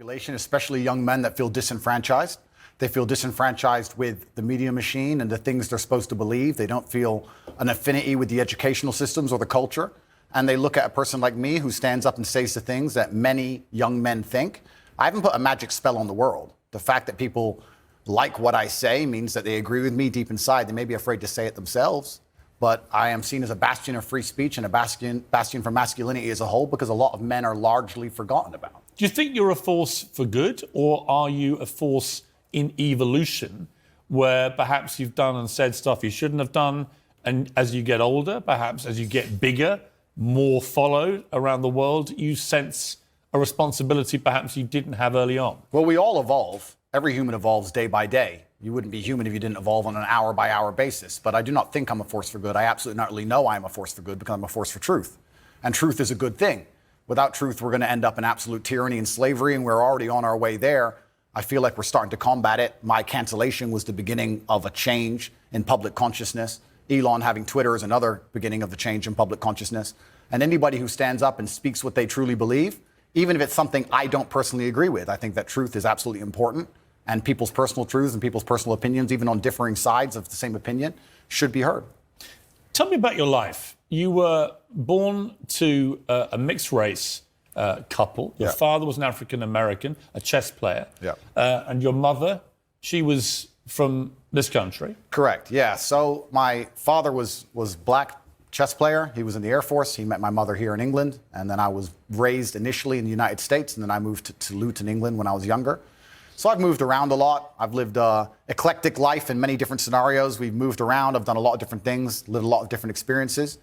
population, especially young men that feel disenfranchised. They feel disenfranchised with the media machine and the things they're supposed to believe. They don't feel an affinity with the educational systems or the culture. And they look at a person like me who stands up and says the things that many young men think. I haven't put a magic spell on the world. The fact that people like what I say means that they agree with me deep inside. They may be afraid to say it themselves, but I am seen as a bastion of free speech and a bastion for masculinity as a whole, because a lot of men are largely forgotten about. Do you think you're a force for good, or are you a force in evolution where perhaps you've done and said stuff you shouldn't have done, and as you get older, perhaps as you get bigger, more followed around the world, you sense a responsibility perhaps you didn't have early on? Well, we all evolve. Every human evolves day by day. You wouldn't be human if you didn't evolve on an hour-by-hour basis. But I do not think I'm a force for good. I absolutely not really know I'm a force for good, because I'm a force for truth. And truth is a good thing. Without truth, we're going to end up in absolute tyranny and slavery, and we're already on our way there. I feel like we're starting to combat it. My cancellation was the beginning of a change in public consciousness. Elon having Twitter is another beginning of the change in public consciousness. And anybody who stands up and speaks what they truly believe, even if it's something I don't personally agree with, I think that truth is absolutely important. And people's personal truths and people's personal opinions, even on differing sides of the same opinion, should be heard. Tell me about your life. You were born to a mixed race couple. Your father was an African-American, a chess player. And your mother, she was from this country. Correct, yeah. So my father was black chess player. He was in the Air Force. He met my mother here in England. And then I was raised initially in the United States. And then I moved to Luton, England when I was younger. So I've moved around a lot. I've lived an eclectic life in many different scenarios. We've moved around. I've done a lot of different things, lived a lot of different experiences.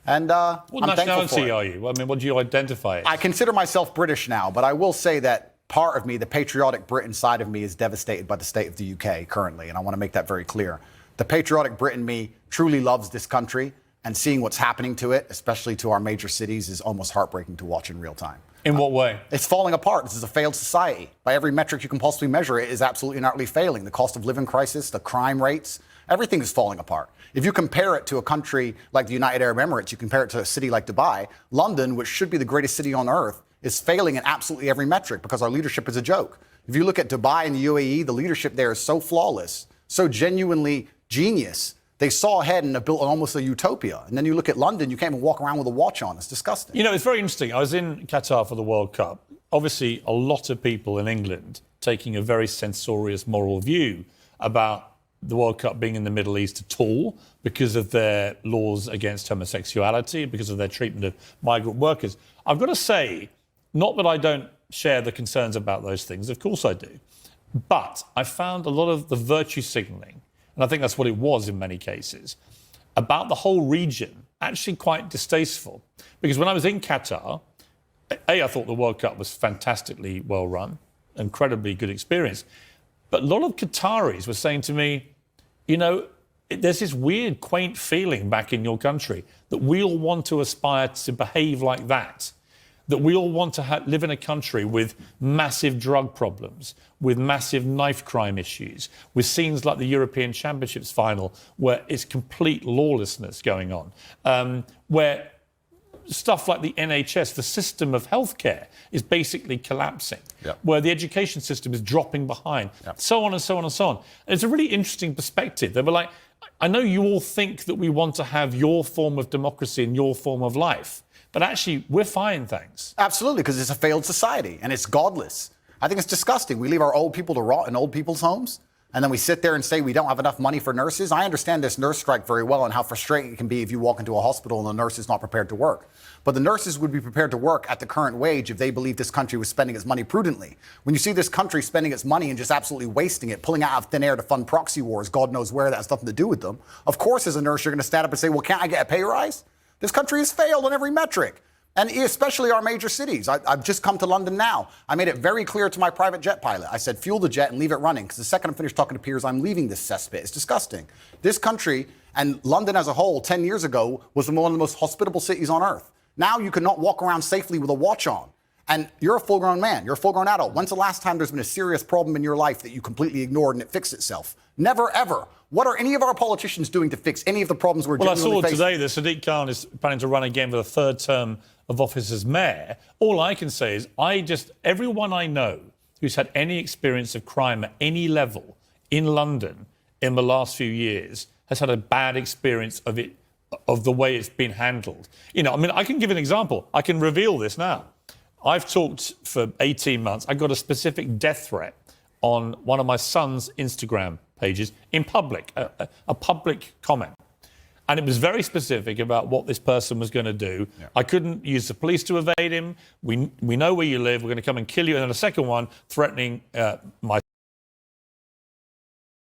And what I'm thankful for it. nationality are you? I mean, what do you identify as? I consider myself British now, but I will say that part of me, the patriotic Brit inside of me, is devastated by the state of the UK currently, and I want to make that very clear. The patriotic Brit in me truly loves this country, and seeing what's happening to it, especially to our major cities, is almost heartbreaking to watch in real time. In what way? It's falling apart. This is a failed society. By every metric you can possibly measure, it is absolutely and utterly failing. The cost of living crisis, the crime rates, everything is falling apart. If you compare it to a country like the United Arab Emirates, you compare it to a city like Dubai, London, which should be the greatest city on earth, is failing in absolutely every metric because our leadership is a joke. If you look at Dubai and the UAE, the leadership there is so flawless, so genuinely genius. They saw ahead and have built almost a utopia. And then you look at London, you can't even walk around with a watch on. It's disgusting. You know, it's very interesting. I was in Qatar for the World Cup. Obviously, a lot of people in England taking a very censorious moral view about the World Cup being in the Middle East at all because of their laws against homosexuality, because of their treatment of migrant workers. I've got to say, not that I don't share the concerns about those things, of course I do, but I found a lot of the virtue signalling, and I think that's what it was in many cases, about the whole region, actually quite distasteful. Because when I was in Qatar, I thought the World Cup was fantastically well run, incredibly good experience. But a lot of Qataris were saying to me, you know, there's this weird, quaint feeling back in your country that we all want to aspire to behave like that we all want to live in a country with massive drug problems, with massive knife crime issues, with scenes like the European Championships final where it's complete lawlessness going on, where stuff like the NHS, the system of healthcare, is basically collapsing, where the education system is dropping behind, so on and so on and so on. And it's a really interesting perspective. They were like, I know you all think that we want to have your form of democracy and your form of life, but actually, we're fine, thanks. Absolutely, because it's a failed society and it's godless. I think it's disgusting. We leave our old people to rot in old people's homes, and then we sit there and say we don't have enough money for nurses. I understand this nurse strike very well and how frustrating it can be if you walk into a hospital and the nurse is not prepared to work. But the nurses would be prepared to work at the current wage if they believed this country was spending its money prudently. When you see this country spending its money and just absolutely wasting it, pulling it out of thin air to fund proxy wars, God knows where that has nothing to do with them, of course, as a nurse, you're going to stand up and say, well, can't I get a pay rise? This country has failed on every metric. And especially our major cities. I've just come to London now. I made it very clear to my private jet pilot. I said, fuel the jet and leave it running. Because the second I'm finished talking to Piers, I'm leaving this cesspit. It's disgusting. This country and London as a whole 10 years ago was one of the most hospitable cities on earth. Now you cannot walk around safely with a watch on. And you're a full-grown man. You're a full-grown adult. When's the last time there's been a serious problem in your life that you completely ignored and it fixed itself? Never, ever. What are any of our politicians doing to fix any of the problems we're genuinely facing? Well, I saw today that Sadiq Khan is planning to run again for the third term of office as mayor. All I can say is everyone I know who's had any experience of crime at any level in London in the last few years has had a bad experience of it, of the way it's been handled. You know, I mean, I can give an example. I can reveal this now. I've talked for 18 months. I got a specific death threat on one of my son's Instagram pages in public, a public comment. And it was very specific about what this person was going to do. Yeah. I couldn't use the police to evade him. We know where you live. We're going to come and kill you. And then a second one threatening my